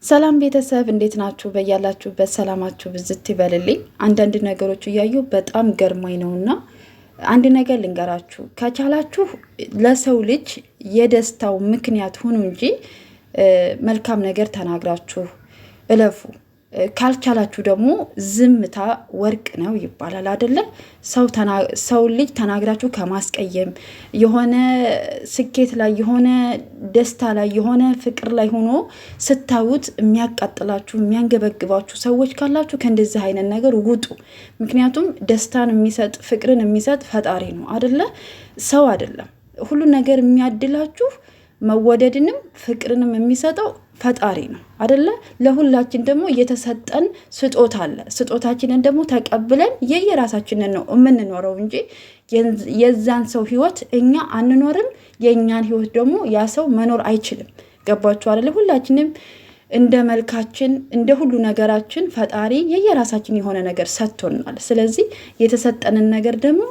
ሰላም ቤተሰብ እንዴት ናችሁ? በያላችሁበት ሰላማችሁ ብዝት ይበልልኝ። አንዳንድ ነገሮች እያየሁ በጣም ገርሞኝ ነውና አንድ ነገር ልንገራችሁ። ከቻላችሁ ለሰው ልጅ የደስታው ምክንያት ሁኑ እንጂ መልካም ነገር ተናግራችሁ እለፉ። ካልቻላችሁ ደግሞ ዝምታ ወርቅ ነው ይባላል አይደለ? ሰው ልጅ ተናግራችሁ ከማስቀየም የሆነ ስኬት ላይ የሆነ ደስታ ላይ የሆነ ፍቅር ላይ ሆኖ ስታዩት የሚያቃጥላችሁ የሚያንገበግባችሁ ሰዎች ካላችሁ ከእንደዚህ አይነት ነገር ውጡ። ምክንያቱም ደስታን የሚሰጥ ፍቅርን የሚሰጥ ፈጣሪ ነው አይደለ? ሰው አይደለም። ሁሉ ነገር የሚያድላችሁ መወደድንም ፍቅርንም የሚሰጠው ፈጣሪ ነው አይደለ? ለሁላችን ደግሞ እየተሰጠን ስጦታ አለ። ስጦታችንን ደግሞ ተቀብለን የየራሳችንን ነው የምንኖረው እንጂ የዛን ሰው ህይወት እኛ አንኖርም። የእኛን ህይወት ደግሞ ያ ሰው መኖር አይችልም። ገባችሁ አይደለ? ሁላችንም እንደ መልካችን እንደ ሁሉ ነገራችን ፈጣሪ የየራሳችን የሆነ ነገር ሰጥቶናል። ስለዚህ የተሰጠንን ነገር ደግሞ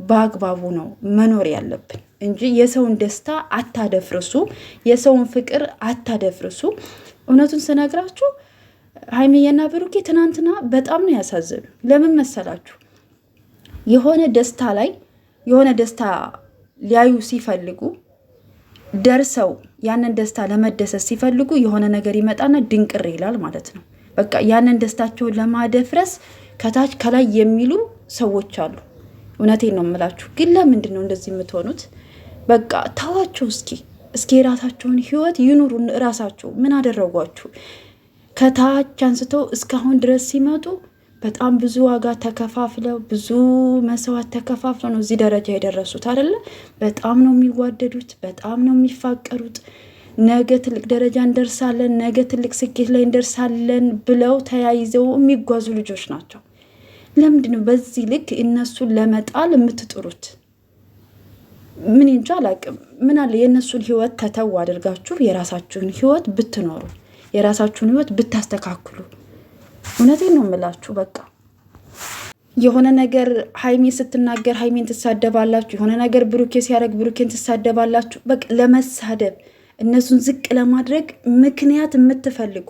በአግባቡ ነው መኖር ያለብን እንጂ የሰውን ደስታ አታደፍርሱ፣ የሰውን ፍቅር አታደፍርሱ። እውነቱን ስነግራችሁ ሀይሚዬና ብሩኬ ትናንትና በጣም ነው ያሳዝኑ። ለምን መሰላችሁ? የሆነ ደስታ ሊያዩ ሲፈልጉ ደርሰው ያንን ደስታ ለመደሰት ሲፈልጉ የሆነ ነገር ይመጣና ድንቅር ይላል ማለት ነው። በቃ ያንን ደስታቸውን ለማደፍረስ ከታች ከላይ የሚሉ ሰዎች አሉ። እውነቴን ነው የምላችሁ። ግን ለምንድን ነው እንደዚህ የምትሆኑት? በቃ ተዋቸው። እስኪ የራሳቸውን ህይወት ይኑሩ። እራሳቸው ምን አደረጓችሁ? ከታች አንስተው እስካሁን ድረስ ሲመጡ በጣም ብዙ ዋጋ ተከፋፍለው ብዙ መስዋዕት ተከፋፍለው ነው እዚህ ደረጃ የደረሱት አይደለ? በጣም ነው የሚዋደዱት፣ በጣም ነው የሚፋቀሩት። ነገ ትልቅ ደረጃ እንደርሳለን፣ ነገ ትልቅ ስኬት ላይ እንደርሳለን ብለው ተያይዘው የሚጓዙ ልጆች ናቸው። ለምንድን ነው በዚህ ልክ እነሱን ለመጣል የምትጥሩት? ምን እንጃ አላቅም። ምን አለ የእነሱን ህይወት ተተው አድርጋችሁ የራሳችሁን ህይወት ብትኖሩ፣ የራሳችሁን ህይወት ብታስተካክሉ። እውነቴን ነው የምላችሁ። በቃ የሆነ ነገር ሀይሚ ስትናገር ሀይሚን ትሳደባላችሁ፣ የሆነ ነገር ብሩኬ ሲያደርግ ብሩኬን ትሳደባላችሁ። በቃ ለመሳደብ እነሱን ዝቅ ለማድረግ ምክንያት የምትፈልጉ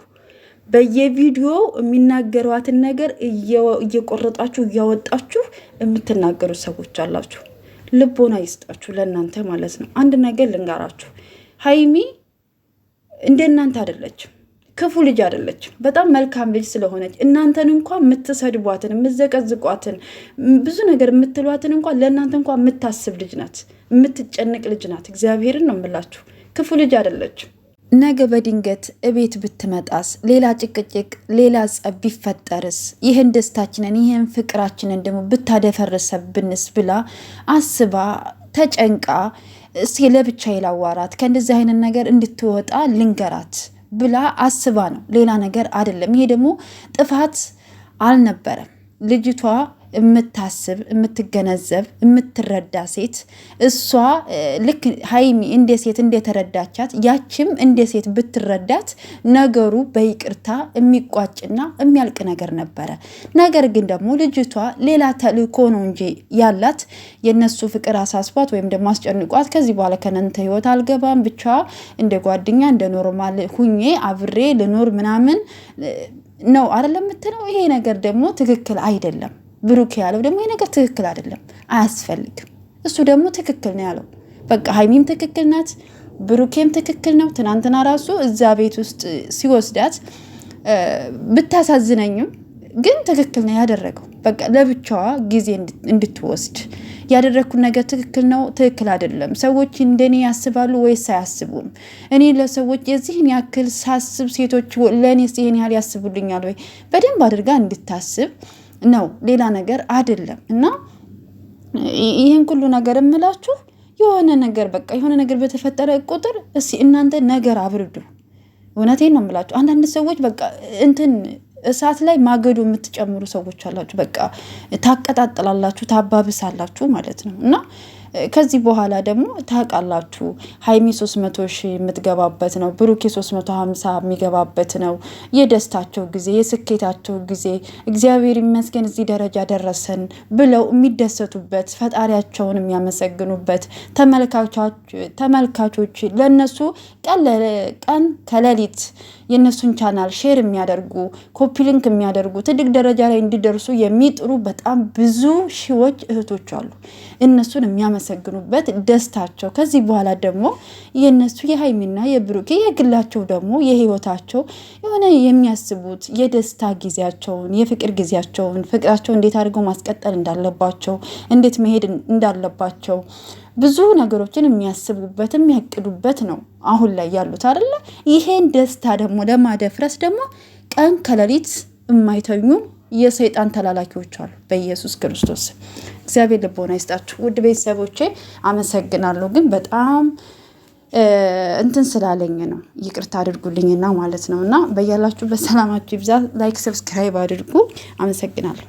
በየቪዲዮ የሚናገሯትን ነገር እየቆረጣችሁ እያወጣችሁ የምትናገሩ ሰዎች አላችሁ። ልቦና ይስጣችሁ ለእናንተ ማለት ነው። አንድ ነገር ልንገራችሁ፣ ሀይሚ እንደ እናንተ አይደለችም፣ ክፉ ልጅ አይደለችም። በጣም መልካም ልጅ ስለሆነች እናንተን እንኳን የምትሰድቧትን የምትዘቀዝቋትን ብዙ ነገር የምትሏትን እንኳን ለእናንተ እንኳን የምታስብ ልጅ ናት፣ የምትጨንቅ ልጅ ናት። እግዚአብሔርን ነው የምላችሁ፣ ክፉ ልጅ አይደለችም። ነገ በድንገት እቤት ብትመጣስ፣ ሌላ ጭቅጭቅ ሌላ ጸብ ቢፈጠርስ፣ ይህን ደስታችንን ይህን ፍቅራችንን ደግሞ ብታደፈርሰብንስ ብላ አስባ ተጨንቃ እስኪ ለብቻ ይላዋራት ከእንደዚህ አይነት ነገር እንድትወጣ ልንገራት ብላ አስባ ነው፣ ሌላ ነገር አይደለም። ይሄ ደግሞ ጥፋት አልነበረም። ልጅቷ የምታስብ የምትገነዘብ የምትረዳ ሴት እሷ ልክ ሀይሚ እንደ ሴት እንደተረዳቻት ያችም እንደ ሴት ብትረዳት ነገሩ በይቅርታ የሚቋጭና የሚያልቅ ነገር ነበረ። ነገር ግን ደግሞ ልጅቷ ሌላ ተልእኮ ነው እንጂ ያላት የነሱ ፍቅር አሳስቧት ወይም ደግሞ አስጨንቋት ከዚህ በኋላ ከነንተ ህይወት አልገባም ብቻ እንደ ጓደኛ እንደ ኖርማል ሁኜ አብሬ ልኖር ምናምን ነው አይደለም የምትለው። ይሄ ነገር ደግሞ ትክክል አይደለም። ብሩክ ያለው ደግሞ ይሄ ነገር ትክክል አይደለም፣ አያስፈልግም። እሱ ደግሞ ትክክል ነው ያለው። በቃ ሀይሚም ትክክል ናት፣ ብሩኬም ትክክል ነው። ትናንትና ራሱ እዛ ቤት ውስጥ ሲወስዳት ብታሳዝነኝም ግን ትክክል ነው ያደረገው። በቃ ለብቻዋ ጊዜ እንድትወስድ ያደረኩት ነገር ትክክል ነው ትክክል አይደለም፣ ሰዎች እንደኔ ያስባሉ ወይስ አያስቡም፣ እኔ ለሰዎች የዚህን ያክል ሳስብ ሴቶች ለእኔስ ይህን ያህል ያስቡልኛል ወይ፣ በደንብ አድርጋ እንድታስብ ነው፣ ሌላ ነገር አይደለም። እና ይህን ሁሉ ነገር እምላችሁ የሆነ ነገር በቃ የሆነ ነገር በተፈጠረ ቁጥር እስኪ እናንተ ነገር አብርዱ። እውነቴን ነው የምላችሁ። አንዳንድ ሰዎች በቃ እሳት ላይ ማገዶ የምትጨምሩ ሰዎች አላችሁ። በቃ ታቀጣጥላላችሁ፣ ታባብሳላችሁ ማለት ነው። እና ከዚህ በኋላ ደግሞ ታውቃላችሁ ሀይሚ 300 ሺህ የምትገባበት ነው፣ ብሩኬ 350 የሚገባበት ነው። የደስታቸው ጊዜ የስኬታቸው ጊዜ እግዚአብሔር ይመስገን እዚህ ደረጃ ደረሰን ብለው የሚደሰቱበት ፈጣሪያቸውን የሚያመሰግኑበት ተመልካቾች ለነሱ ቀን ከሌሊት የነሱን ቻናል ሼር የሚያደርጉ ኮፒ ሊንክ የሚያደርጉ ትልቅ ደረጃ ላይ እንዲደርሱ የሚጥሩ በጣም ብዙ ሺዎች እህቶች አሉ። እነሱን የሚያመሰግኑበት ደስታቸው ከዚህ በኋላ ደግሞ የነሱ የሀይሚና የብሩኬ የግላቸው ደግሞ የህይወታቸው የሆነ የሚያስቡት የደስታ ጊዜያቸውን የፍቅር ጊዜያቸውን ፍቅራቸው እንዴት አድርገው ማስቀጠል እንዳለባቸው እንዴት መሄድ እንዳለባቸው ብዙ ነገሮችን የሚያስቡበት የሚያቅዱበት ነው አሁን ላይ ያሉት አይደለ። ይሄን ደስታ ደግሞ ለማደፍረስ ደግሞ ቀን ከሌሊት የማይተኙ የሰይጣን ተላላኪዎች አሉ። በኢየሱስ ክርስቶስ እግዚአብሔር ልቦና ይስጣችሁ። ውድ ቤተሰቦቼ አመሰግናለሁ። ግን በጣም እንትን ስላለኝ ነው ይቅርታ አድርጉልኝና ማለት ነውና በያላችሁ በሰላማችሁ ይብዛ። ላይክ ሰብስክራይብ አድርጉ። አመሰግናለሁ።